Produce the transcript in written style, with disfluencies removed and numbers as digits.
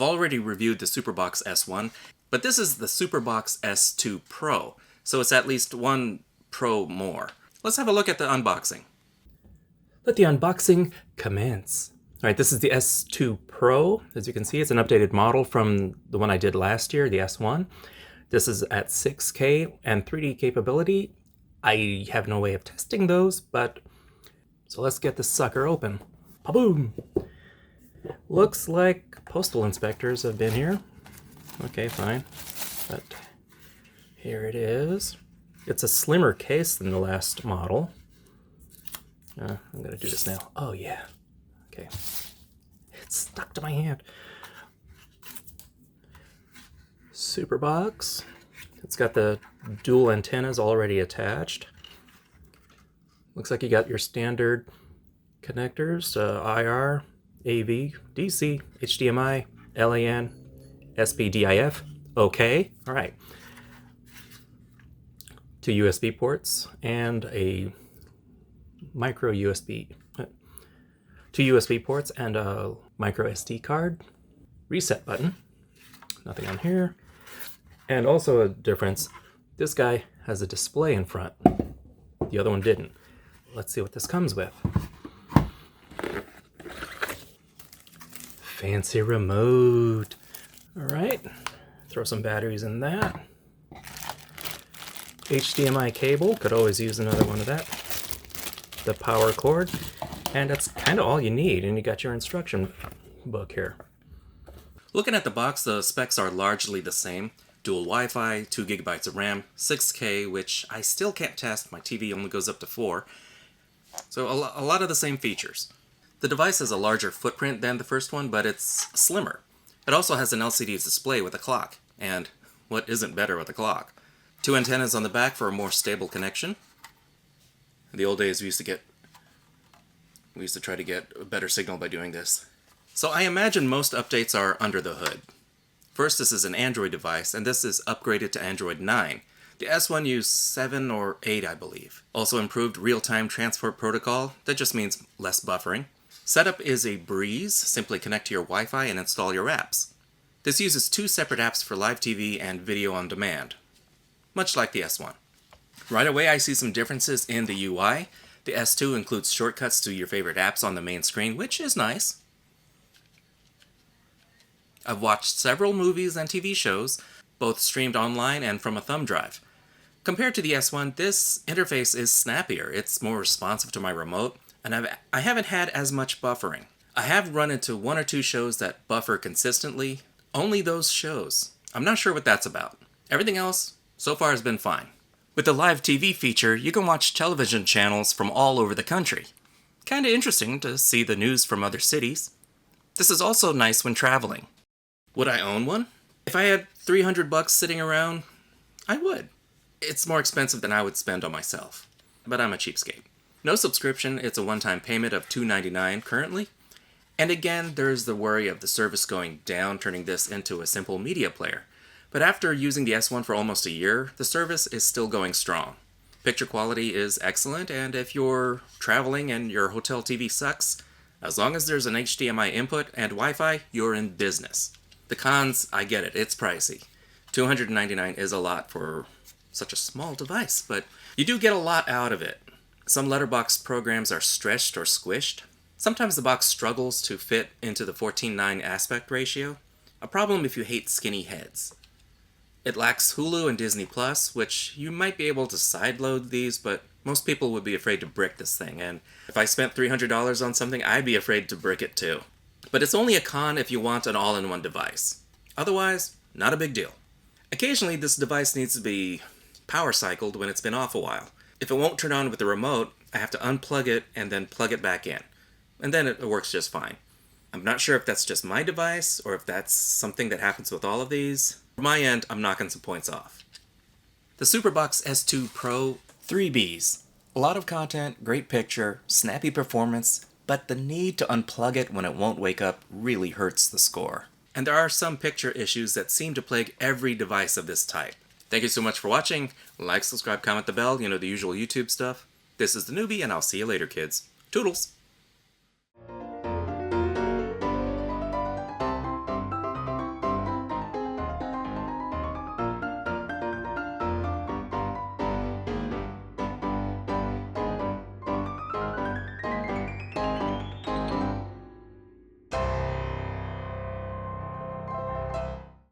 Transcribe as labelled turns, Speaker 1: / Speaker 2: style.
Speaker 1: I've already reviewed the SuperBox S1, but this is the SuperBox S2 Pro, so it's at least one Pro more. Let's have a look at the unboxing. Let the unboxing commence. All right, this is the S2 Pro. As you can see, it's an updated model from the one I did last year, the S1. This is at 6K and 3D capability. I have no way of testing those, but so let's get this sucker open. Pa-boom! Looks like postal inspectors have been here. Okay, fine. But here it is. It's a slimmer case than the last model. I'm gonna do this now. Oh yeah. Okay. It's stuck to my hand. SuperBox. It's got the dual antennas already attached. Looks like you got your standard connectors, IR, AV, DC, HDMI, LAN, SPDIF. Okay, all right. Two USB ports and a micro USB. Two USB ports and a MicroSD card. Reset button. Nothing on here. And also a difference. This guy has a display in front. The other one didn't. Let's see what this comes with. Fancy remote. All right. Throw some batteries in that. HDMI cable. Could always use another one of that. The power cord. And that's kind of all you need. And you got your instruction book here. Looking at the box, the specs are largely the same. Dual Wi-Fi, 2 GB of RAM, 6K, which I still can't test. My TV only goes up to 4. So a lot of the same features. The device has a larger footprint than the first one, but it's slimmer. It also has an LCD display with a clock. And what isn't better with a clock? 2 antennas on the back for a more stable connection. In the old days, we used to try to get a better signal by doing this. So I imagine most updates are under the hood. First, this is an Android device, and this is upgraded to Android 9. The S1 used 7 or 8, I believe. Also improved real-time transport protocol. That just means less buffering. Setup is a breeze. Simply connect to your Wi-Fi and install your apps. This uses 2 separate apps for live TV and video on demand, much like the S1. Right away, I see some differences in the UI. The S2 includes shortcuts to your favorite apps on the main screen, which is nice. I've watched several movies and TV shows, both streamed online and from a thumb drive. Compared to the S1, this interface is snappier. It's more responsive to my remote, and I haven't had as much buffering. I have run into 1 or 2 shows that buffer consistently. Only those shows. I'm not sure what that's about. Everything else, so far, has been fine. With the live TV feature, you can watch television channels from all over the country. Kinda interesting to see the news from other cities. This is also nice when traveling. Would I own one? If I had $300 sitting around, I would. It's more expensive than I would spend on myself. But I'm a cheapskate. No subscription, it's a one-time payment of $2.99 currently. And again, there's the worry of the service going down, turning this into a simple media player. But after using the S1 for almost a year, the service is still going strong. Picture quality is excellent, and if you're traveling and your hotel TV sucks, as long as there's an HDMI input and Wi-Fi, you're in business. The cons, I get it, it's pricey. $299 is a lot for such a small device, but you do get a lot out of it. Some letterbox programs are stretched or squished. Sometimes the box struggles to fit into the 14:9 aspect ratio, a problem if you hate skinny heads. It lacks Hulu and Disney Plus, which you might be able to sideload these, but most people would be afraid to brick this thing, and if I spent $300 on something, I'd be afraid to brick it too. But it's only a con if you want an all-in-one device. Otherwise, not a big deal. Occasionally, this device needs to be power cycled when it's been off a while. If it won't turn on with the remote, I have to unplug it and then plug it back in. And then it works just fine. I'm not sure if that's just my device or if that's something that happens with all of these. From my end, I'm knocking some points off. The SuperBox S2 Pro, 3 Bs. A lot of content, great picture, snappy performance, but the need to unplug it when it won't wake up really hurts the score. And there are some picture issues that seem to plague every device of this type. Thank you so much for watching. Like, subscribe, comment the bell, the usual YouTube stuff. This is theNewBee, and I'll see you later, kids. Toodles!